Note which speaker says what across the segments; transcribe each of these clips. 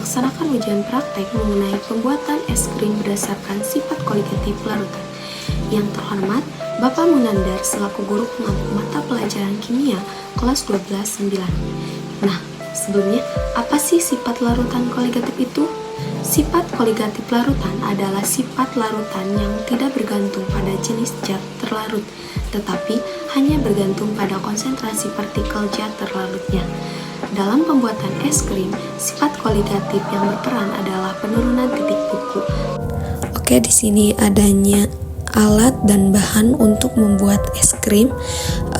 Speaker 1: melaksanakan ujian praktek mengenai pembuatan es krim berdasarkan sifat koligatif larutan. Yang terhormat, Bapak Munandar selaku guru pengampu mata pelajaran kimia kelas 12-9. Nah, sebelumnya, apa sih sifat larutan koligatif itu? Sifat koligatif larutan adalah sifat larutan yang tidak bergantung pada jenis zat terlarut, tetapi hanya bergantung pada konsentrasi partikel zat terlarutnya. Dalam pembuatan es krim, sifat koligatif yang berperan adalah penurunan titik beku. Oke, di sini adanya alat dan bahan untuk membuat es krim.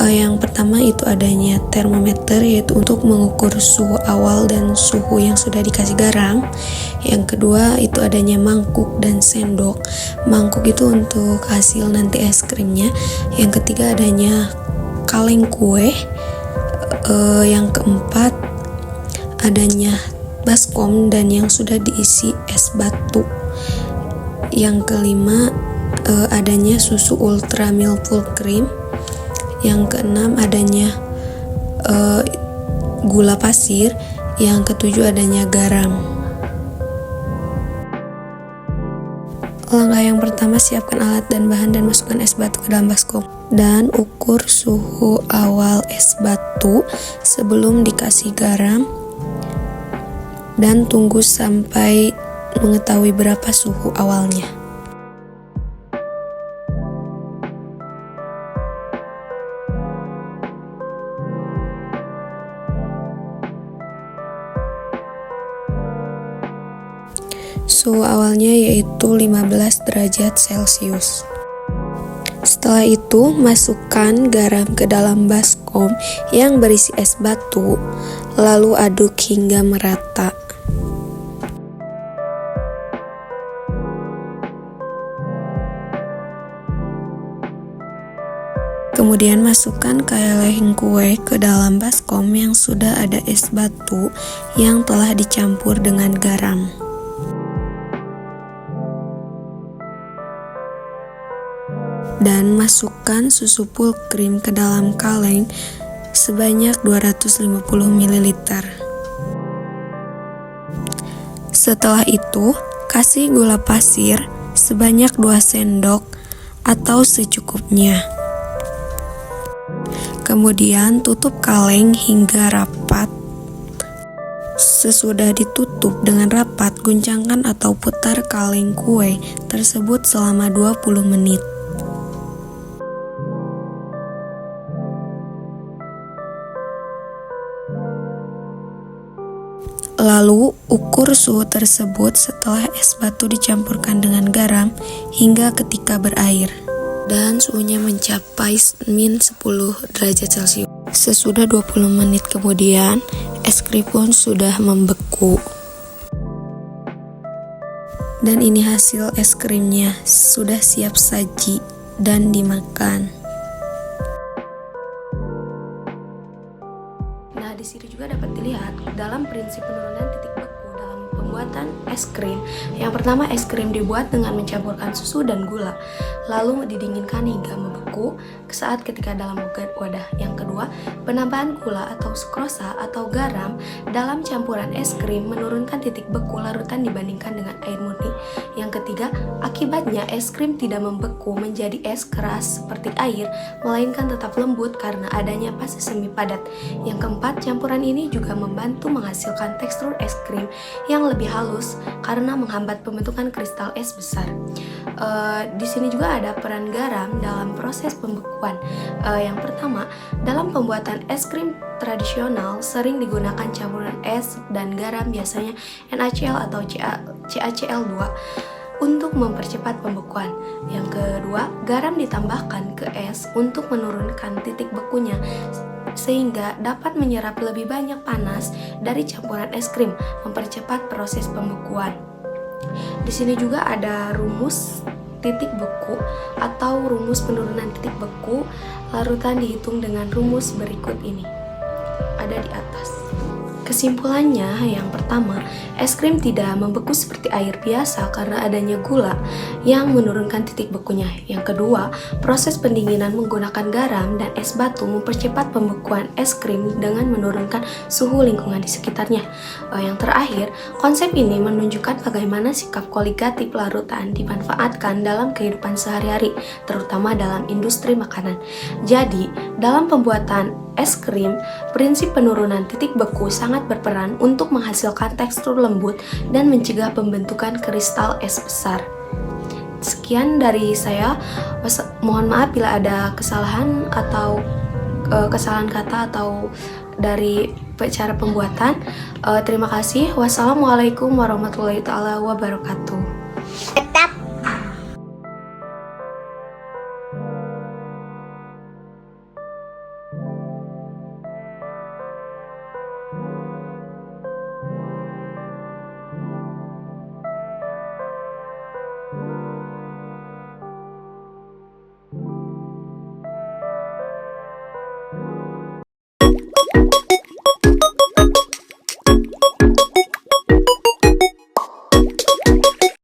Speaker 1: Yang pertama itu adanya termometer, yaitu untuk mengukur suhu awal dan suhu yang sudah dikasih garam. Yang kedua itu adanya mangkuk dan sendok. Mangkuk itu untuk hasil nanti es krimnya. Yang ketiga adanya kaleng kue. Yang keempat adanya baskom dan yang sudah diisi es batu. Yang kelima adanya susu ultra milk full cream. Yang keenam adanya gula pasir. Yang ketujuh adanya garam. Langkah yang pertama, siapkan alat dan bahan dan masukkan es batu ke dalam baskom. Dan ukur suhu awal es batu sebelum dikasih garam. Dan tunggu sampai mengetahui berapa suhu awalnya. Suhu awalnya yaitu 15 derajat Celcius. Setelah itu, masukkan garam ke dalam baskom yang berisi es batu, lalu aduk hingga merata. Kemudian masukkan kaleng kue ke dalam baskom yang sudah ada es batu yang telah dicampur dengan garam. Dan masukkan susu full cream ke dalam kaleng sebanyak 250 ml. Setelah itu, kasih gula pasir sebanyak 2 sendok atau secukupnya. Kemudian tutup kaleng hingga rapat. Sesudah ditutup dengan rapat, guncangkan atau putar kaleng kue tersebut selama 20 menit. Lalu, ukur suhu tersebut setelah es batu dicampurkan dengan garam hingga ketika berair. Dan suhunya mencapai min 10 derajat Celcius. Sesudah 20 menit kemudian, es krim pun sudah membeku. Dan ini hasil es krimnya, sudah siap saji dan dimakan. Nah, di sini juga dapat dilihat dalam prinsip penurunan titik beku dalam pembuatan es krim. Yang pertama, es krim dibuat dengan mencampurkan susu dan gula, lalu didinginkan hingga membeku saat ketika dalam wadah. Yang kedua, penambahan gula atau sukrosa atau garam dalam campuran es krim menurunkan titik beku larutan dibandingkan dengan air murni. Yang ketiga, akibatnya es krim tidak membeku menjadi es keras seperti air, melainkan tetap lembut karena adanya fase semi padat. Yang keempat, campuran ini juga membantu menghasilkan tekstur es krim yang lebih halus karena menghambat pembentukan kristal es besar. Di sini juga ada peran garam dalam proses pembekuan. Yang pertama, dalam pembuatan es krim tradisional sering digunakan campuran es dan garam, biasanya NaCl atau CaCl2 untuk mempercepat pembekuan. Yang kedua, garam ditambahkan ke es untuk menurunkan titik bekunya sehingga dapat menyerap lebih banyak panas dari campuran es krim, mempercepat proses pembekuan. Di sini juga ada rumus titik beku atau rumus penurunan titik beku larutan dihitung dengan rumus berikut ini. Ada di atas. Kesimpulannya, yang pertama, es krim tidak membeku seperti air biasa karena adanya gula yang menurunkan titik bekunya. Yang kedua, proses pendinginan menggunakan garam dan es batu mempercepat pembekuan es krim dengan menurunkan suhu lingkungan di sekitarnya. Yang terakhir, konsep ini menunjukkan bagaimana sikap koligatif larutan dimanfaatkan dalam kehidupan sehari-hari, terutama dalam industri makanan. Jadi, dalam pembuatan es krim, prinsip penurunan titik beku sangat berperan untuk menghasilkan tekstur lembut dan mencegah pembentukan kristal es besar. Sekian dari saya. Mohon maaf bila ada kesalahan atau kesalahan kata atau dari cara pembuatan. Terima kasih. Wassalamualaikum warahmatullahi wabarakatuh.